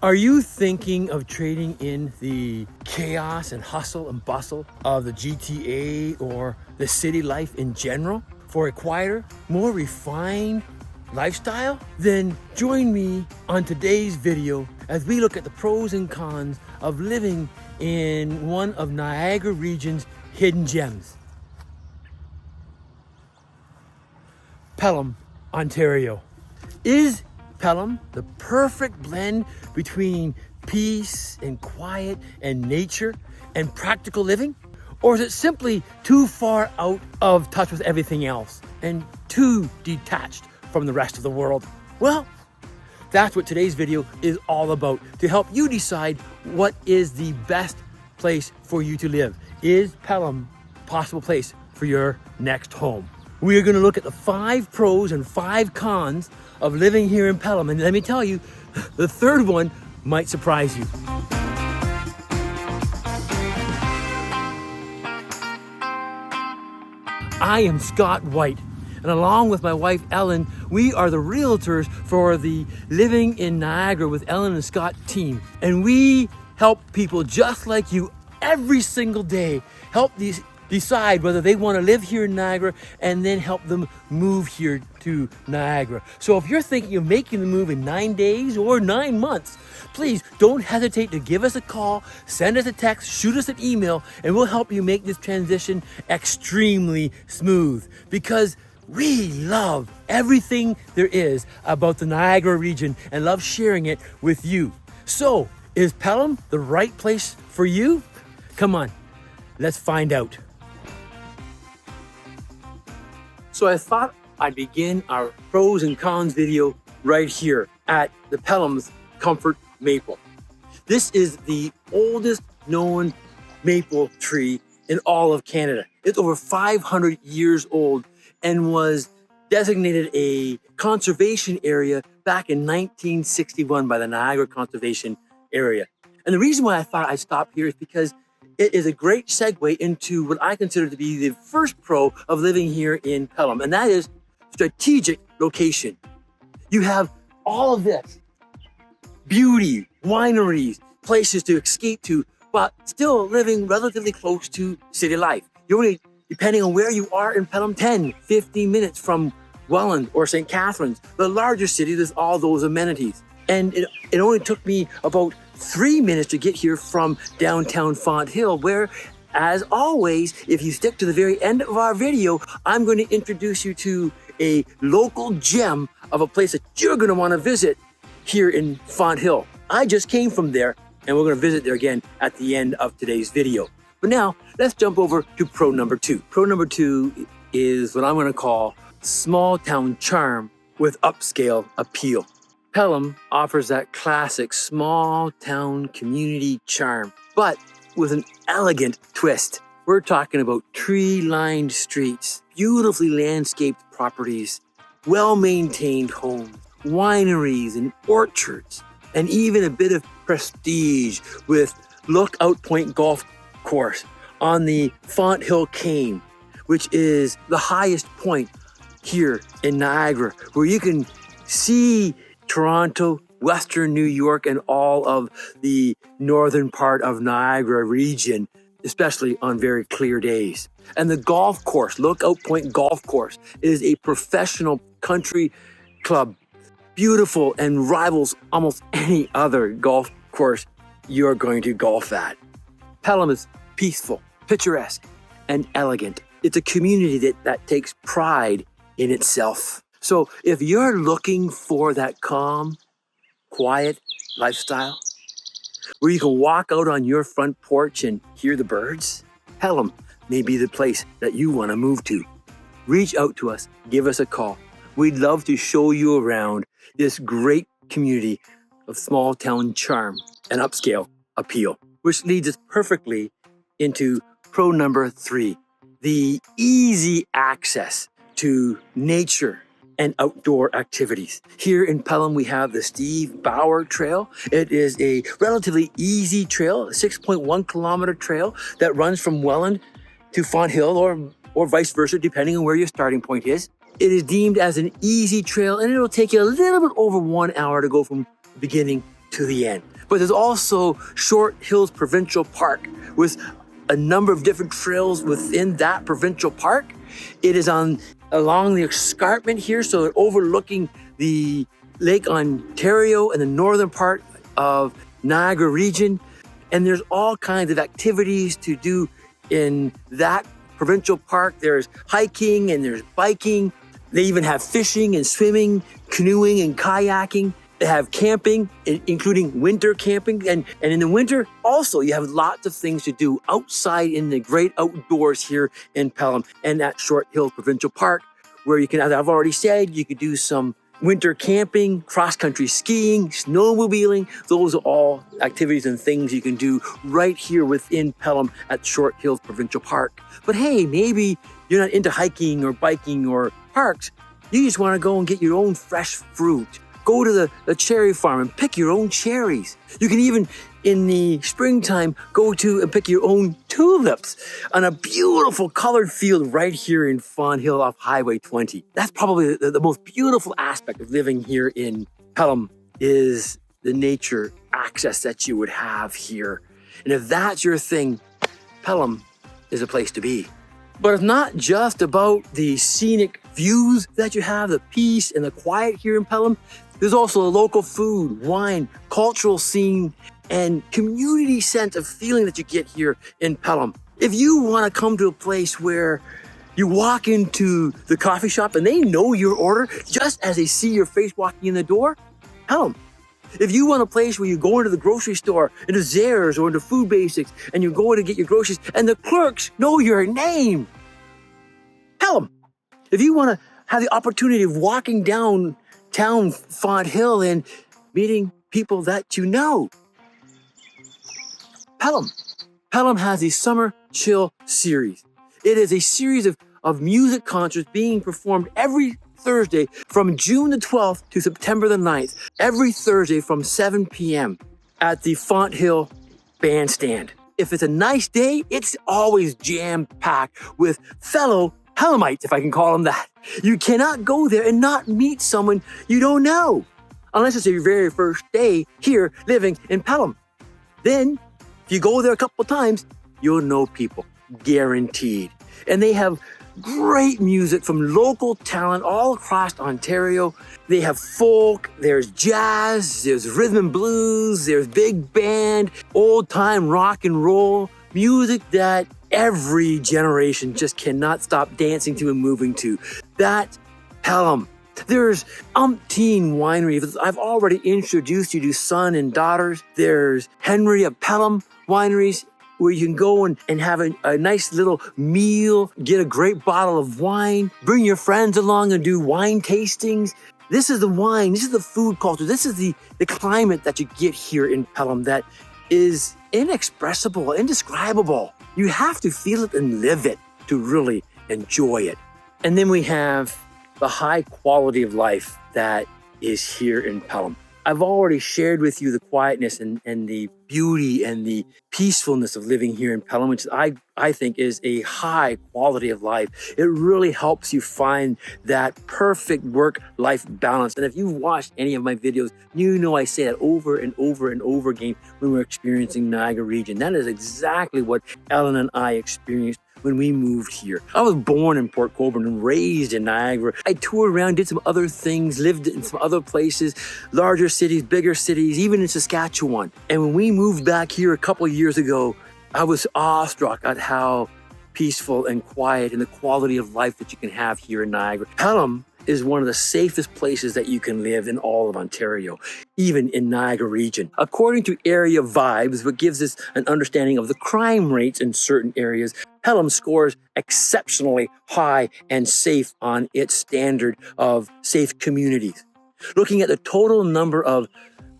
Are you thinking of trading in the chaos and hustle and bustle of the GTA or the city life in general for a quieter, more refined lifestyle? Then join me on today's video as we look at the pros and cons of living in one of Niagara Region's hidden gems. Pelham, Ontario. Is Pelham the perfect blend between peace and quiet and nature and practical living? Or is it simply too far out of touch with everything else and too detached from the rest of the world? Well, that's what today's video is all about, to help you decide what is the best place for you to live. Is Pelham a possible place for your next home? We are going to look at the 5 pros and 5 cons of living here in Pelham. And let me tell you, the third one might surprise you. I am Scott White, and along with my wife Ellen, we are the realtors for the Living in Niagara with Ellen and Scott team. And we help people just like you every single day, help these decide whether they want to live here in Niagara and then help them move here to Niagara. So if you're thinking of making the move in 9 days or 9 months, please don't hesitate to give us a call, send us a text, shoot us an email, and we'll help you make this transition extremely smooth, because we love everything there is about the Niagara region and love sharing it with you. So, is Pelham the right place for you? Come on, let's find out. So I thought I'd begin our pros and cons video right here at the Pelham's Comfort Maple. This is the oldest known maple tree in all of Canada. It's over 500 years old and was designated a conservation area back in 1961 by the Niagara Conservation Area. And the reason why I thought I'd stop here is because it is a great segue into what I consider to be the first pro of living here in Pelham, and that is strategic location. You have all of this beauty, wineries, places to escape to, but still living relatively close to city life. You're only, depending on where you are in Pelham, 10, 15 minutes from Welland or St. Catharines, the larger city with all those amenities. And it only took me about 3 minutes to get here from downtown Fonthill, where, as always, if you stick to the very end of our video, I'm going to introduce you to a local gem of a place that you're going to want to visit here in Fonthill. I just came from there, and we're going to visit there again at the end of today's video. But now, let's jump over to pro number 2. Pro number 2 is what I'm going to call small town charm with upscale appeal. Pelham offers that classic small town community charm, but with an elegant twist. We're talking about tree-lined streets, beautifully landscaped properties, well-maintained homes, wineries and orchards, and even a bit of prestige with Lookout Point Golf Course on the Fonthill Cane, which is the highest point here in Niagara, where you can see Toronto, Western New York, and all of the northern part of Niagara region, especially on very clear days. And the golf course, Lookout Point Golf Course, is a professional country club, beautiful and rivals almost any other golf course you're going to golf at. Pelham is peaceful, picturesque, and elegant. It's a community that takes pride in itself. So if you're looking for that calm, quiet lifestyle, where you can walk out on your front porch and hear the birds, Pelham may be the place that you want to move to. Reach out to us, give us a call. We'd love to show you around this great community of small town charm and upscale appeal, which leads us perfectly into pro number 3, the easy access to nature and outdoor activities. Here in Pelham, we have the Steve Bauer Trail. It is a relatively easy trail, a 6.1 kilometer trail that runs from Welland to Fonthill or vice versa, depending on where your starting point is. It is deemed as an easy trail, and it'll take you a little bit over 1 hour to go from the beginning to the end. But there's also Short Hills Provincial Park with a number of different trails within that provincial park. It is along the escarpment here, so overlooking the Lake Ontario and the northern part of Niagara Region. And there's all kinds of activities to do in that provincial park. There's hiking and there's biking. They even have fishing and swimming, canoeing and kayaking. They have camping, including winter camping. And in the winter, also, you have lots of things to do outside in the great outdoors here in Pelham and at Short Hills Provincial Park, where you can, as I've already said, you could do some winter camping, cross-country skiing, snowmobiling. Those are all activities and things you can do right here within Pelham at Short Hills Provincial Park. But hey, maybe you're not into hiking or biking or parks. You just want to go and get your own fresh fruit. Go to the cherry farm and pick your own cherries. You can even, in the springtime, go to and pick your own tulips on a beautiful colored field right here in Fawn Hill off Highway 20. That's probably the most beautiful aspect of living here in Pelham is the nature access that you would have here. And if that's your thing, Pelham is a place to be. But it's not just about the scenic views that you have, the peace and the quiet here in Pelham. There's also a local food, wine, cultural scene, and community sense of feeling that you get here in Pelham. If you want to come to a place where you walk into the coffee shop and they know your order just as they see your face walking in the door, Pelham. If you want a place where you go into the grocery store, into Zehrs or into Food Basics, and you go to get your groceries and the clerks know your name, Pelham. If you want to have the opportunity of walking downtown Font Hill and meeting people that you know, Pelham. Pelham has the Summer Chill series. It is a series of music concerts being performed every Thursday from June the 12th to September the 9th, every Thursday from 7 p.m. at the Font Hill Bandstand. If it's a nice day, it's always jam-packed with fellow Pelhamites, if I can call them that. You cannot go there and not meet someone you don't know, unless it's your very first day here living in Pelham. Then, if you go there a couple times, you'll know people, guaranteed. And they have great music from local talent all across Ontario. They have folk, there's jazz, there's rhythm and blues, there's big band, old-time rock and roll, music that every generation just cannot stop dancing to and moving to. That's Pelham. There's umpteen wineries. I've already introduced you to Son and Daughters. There's Henry of Pelham wineries, where you can go and have a nice little meal, get a great bottle of wine, bring your friends along and do wine tastings. This is the wine, this is the food culture, this is the climate that you get here in Pelham that is inexpressible, indescribable. You have to feel it and live it to really enjoy it. And then we have the high quality of life that is here in Pelham. I've already shared with you the quietness and the beauty and the peacefulness of living here in Pelham, which I think is a high quality of life. It really helps you find that perfect work-life balance. And if you've watched any of my videos, you know I say that over and over and over again when we're experiencing Niagara Region. That is exactly what Ellen and I experienced when we moved here. I was born in Port Colborne and raised in Niagara. I toured around, did some other things, lived in some other places, larger cities, bigger cities, even in Saskatchewan. And when we moved back here a couple of years ago, I was awestruck at how peaceful and quiet and the quality of life that you can have here in Niagara. Pelham is one of the safest places that you can live in all of Ontario, even in Niagara Region. According to Area Vibes, which gives us an understanding of the crime rates in certain areas, Pelham scores exceptionally high and safe on its standard of safe communities. Looking at the total number of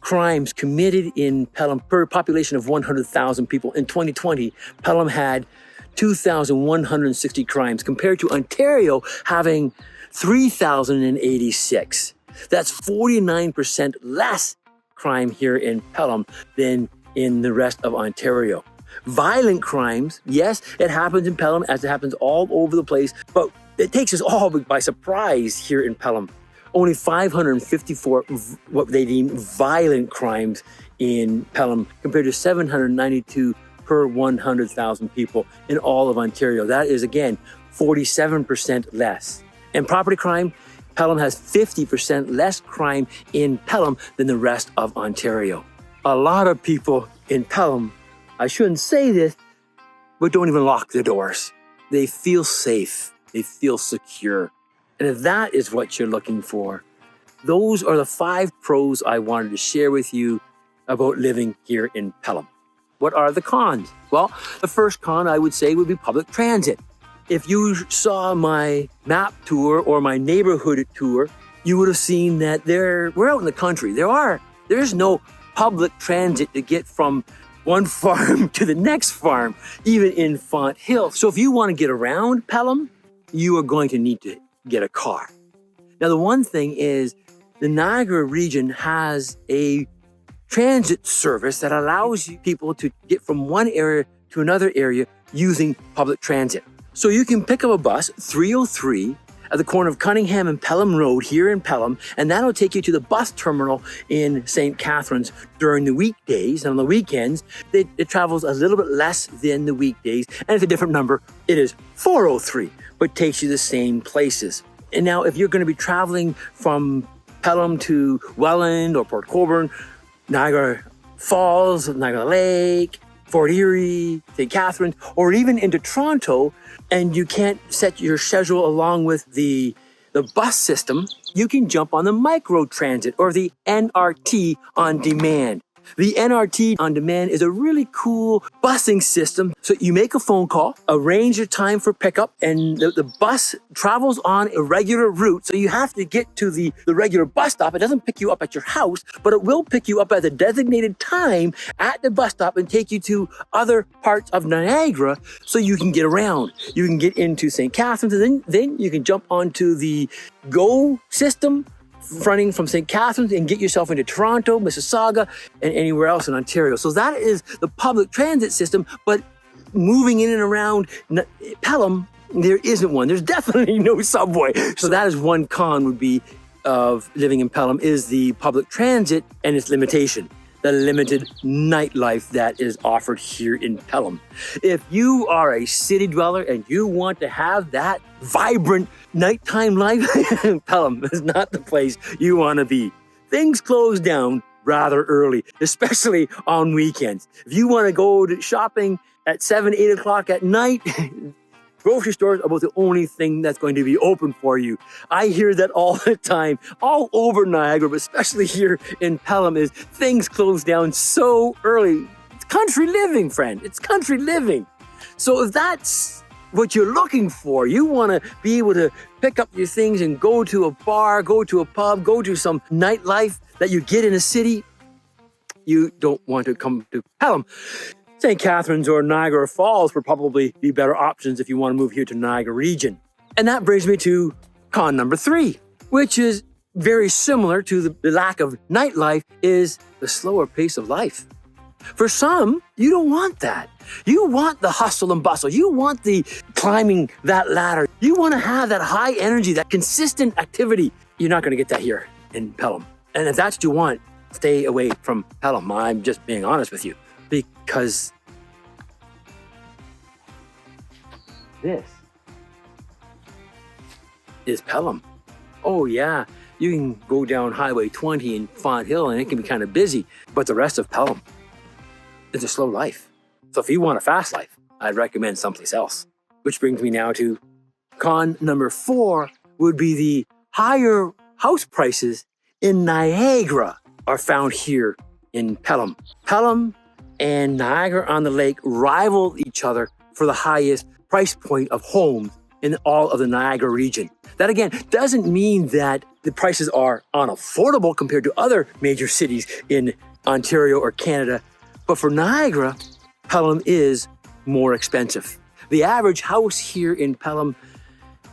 crimes committed in Pelham per population of 100,000 people in 2020, Pelham had 2,160 crimes compared to Ontario having 3,086. That's 49% less crime here in Pelham than in the rest of Ontario. Violent crimes, yes, it happens in Pelham as it happens all over the place, but it takes us all by surprise here in Pelham. Only 554 what they deem violent crimes in Pelham compared to 792 per 100,000 people in all of Ontario. That is, again, 47% less. And property crime, Pelham has 50% less crime in Pelham than the rest of Ontario. A lot of people in Pelham, I shouldn't say this, but don't even lock their doors. They feel safe. They feel secure. And if that is what you're looking for, those are the 5 pros I wanted to share with you about living here in Pelham. What are the cons? Well, the first con I would say would be public transit. If you saw my map tour or my neighborhood tour, you would have seen that we're out in the country. There's no public transit to get from one farm to the next farm, even in Font Hill. So if you want to get around Pelham, you are going to need to get a car. Now, the one thing is the Niagara region has a transit service that allows people to get from one area to another area using public transit. So you can pick up a bus, 303, at the corner of Cunningham and Pelham Road here in Pelham, and that'll take you to the bus terminal in St. Catharines during the weekdays. And on the weekends, it travels a little bit less than the weekdays, and it's a different number. It is 403, but takes you the same places. And now if you're going to be traveling from Pelham to Welland or Port Colborne, Niagara Falls, Niagara Lake, Fort Erie, St. Catharines, or even into Toronto, and you can't set your schedule along with the bus system, you can jump on the micro transit or the NRT on demand. The NRT on demand is a really cool busing system. So you make a phone call, arrange your time for pickup, and the bus travels on a regular route. So you have to get to the regular bus stop. It doesn't pick you up at your house, but it will pick you up at the designated time at the bus stop and take you to other parts of Niagara so you can get around. You can get into St. Catharines, and then you can jump onto the GO system, fronting from St. Catharines, and get yourself into Toronto, Mississauga, and anywhere else in Ontario. So that is the public transit system, but moving in and around Pelham, there isn't one. There's definitely no subway. So that is one con would be of living in Pelham is the public transit and its limitation. The limited nightlife that is offered here in Pelham. If you are a city dweller and you want to have that vibrant nighttime life, Pelham is not the place you want to be. Things close down rather early, especially on weekends. If you want to go to shopping at 7, 8 o'clock at night, grocery stores are about the only thing that's going to be open for you. I hear that all the time, all over Niagara, but especially here in Pelham, is things close down so early. It's country living, friend. It's country living. So if that's what you're looking for, you want to be able to pick up your things and go to a bar, go to a pub, go to some nightlife that you get in a city, you don't want to come to Pelham. St. Catharines or Niagara Falls would probably be better options if you want to move here to Niagara Region. And that brings me to con number 3, which is very similar to the lack of nightlife, is the slower pace of life. For some, you don't want that. You want the hustle and bustle. You want the climbing that ladder. You want to have that high energy, that consistent activity. You're not going to get that here in Pelham. And if that's what you want, stay away from Pelham. I'm just being honest with you. Because this is Pelham. Oh yeah, you can go down Highway 20 in Font Hill and it can be kind of busy, but the rest of Pelham is a slow life. So if you want a fast life, I'd recommend someplace else. Which brings me now to con number 4 would be the higher house prices in Niagara are found here in Pelham. Pelham and Niagara-on-the-Lake rival each other for the highest price point of homes in all of the Niagara region. That again doesn't mean that the prices are unaffordable compared to other major cities in Ontario or Canada, but for Niagara, Pelham is more expensive. The average house here in Pelham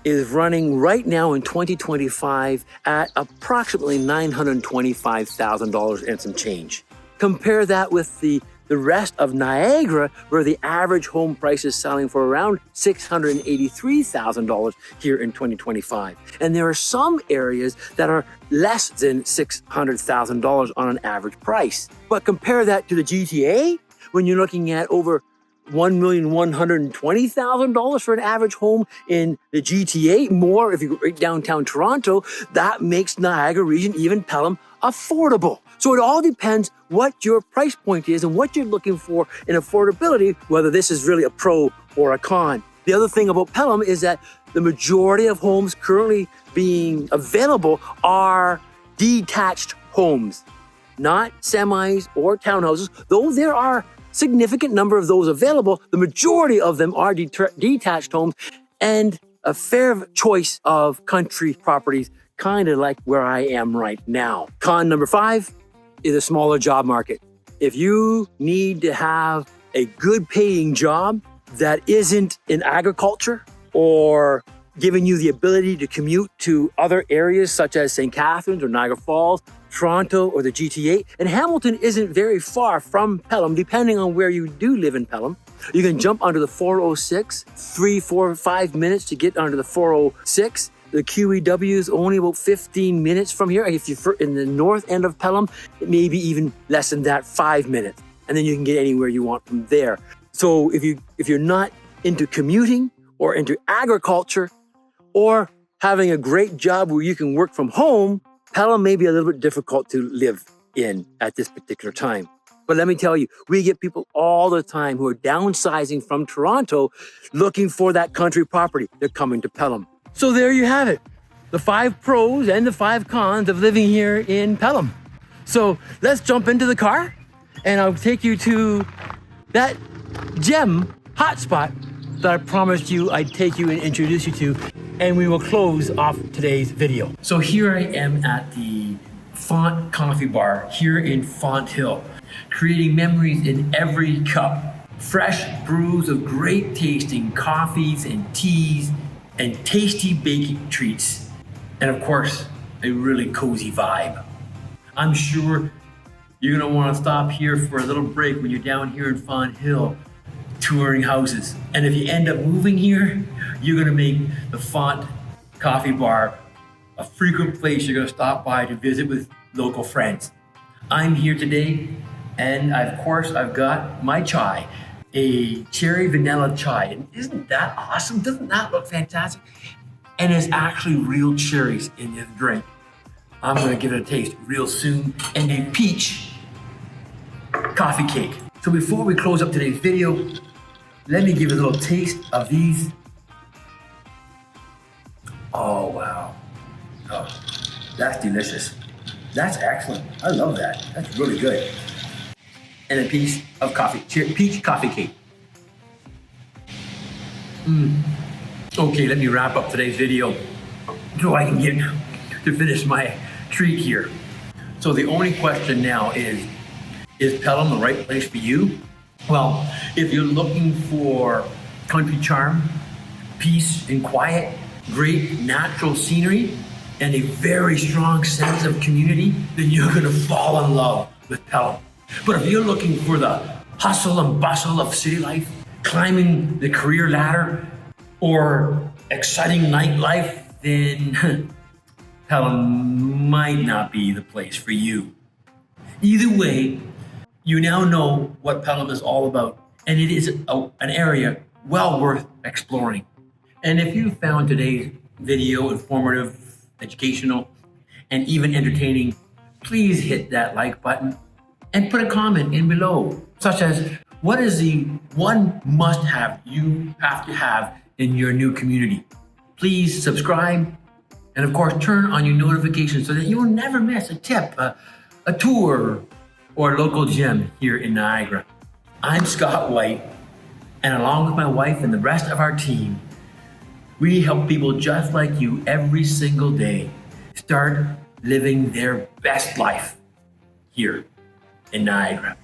is running right now in 2025 at approximately $925,000 and some change. Compare that with the the rest of Niagara, where the average home price is selling for around $683,000 here in 2025. And there are some areas that are less than $600,000 on an average price. But compare that to the GTA, when you're looking at over $1,120,000 for an average home in the GTA, more if you go right downtown Toronto. That makes Niagara Region, even Pelham, affordable. So it all depends what your price point is and what you're looking for in affordability, whether this is really a pro or a con. The other thing about Pelham is that the majority of homes currently being available are detached homes, not semis or townhouses, though there are significant number of those available. The majority of them are detached homes and a fair choice of country properties, kind of like where I am right now. Con number 5 is a smaller job market. If you need to have a good paying job that isn't in agriculture or giving you the ability to commute to other areas such as St. Catharines or Niagara Falls, Toronto, or the GTA. And Hamilton isn't very far from Pelham, depending on where you do live in Pelham. You can jump onto the 406, 3, 4, 5 minutes to get onto the 406. The QEW is only about 15 minutes from here. If you're in the north end of Pelham, it may be even less than that, 5 minutes. And then you can get anywhere you want from there. So if you're not into commuting or into agriculture or having a great job where you can work from home, Pelham may be a little bit difficult to live in at this particular time. But let me tell you, we get people all the time who are downsizing from Toronto looking for that country property. They're coming to Pelham. So there you have it, the 5 pros and the 5 cons of living here in Pelham. So let's jump into the car and I'll take you to that gem hotspot that I promised you I'd take you and introduce you to, and we will close off today's video. So here I am at the Font Coffee Bar here in Font Hill, creating memories in every cup. Fresh brews of great tasting coffees and teas and tasty baking treats. And of course, a really cozy vibe. I'm sure you're gonna wanna stop here for a little break when you're down here in Font Hill touring houses. And if you end up moving here, you're gonna make the Font Coffee Bar a frequent place you're gonna stop by to visit with local friends. I'm here today, and of course I've got my chai, a cherry vanilla chai. And isn't that awesome? Doesn't that look fantastic? And it's actually real cherries in this drink. I'm gonna give it a taste real soon. And a peach coffee cake. So before we close up today's video, let me give you a little taste of these. Oh, wow. Oh, that's delicious. That's excellent. I love that. That's really good. And a piece of coffee, peach coffee cake. Okay, let me wrap up today's video so I can get to finish my treat here. So the only question now is Pelham the right place for you? Well, if you're looking for country charm, peace and quiet, great natural scenery, and a very strong sense of community, then you're gonna fall in love with Pelham. But if you're looking for the hustle and bustle of city life, climbing the career ladder, or exciting nightlife, then Pelham might not be the place for you. Either way, you now know what Pelham is all about, and it is an area well worth exploring. And if you found today's video informative, educational, and even entertaining, please hit that like button and put a comment in below, such as, what is the one must-have you have to have in your new community? Please subscribe, and of course, turn on your notifications so that you will never miss a tip, a tour, or a local gem here in Niagara. I'm Scott White, and along with my wife and the rest of our team, we help people just like you every single day start living their best life here in Niagara.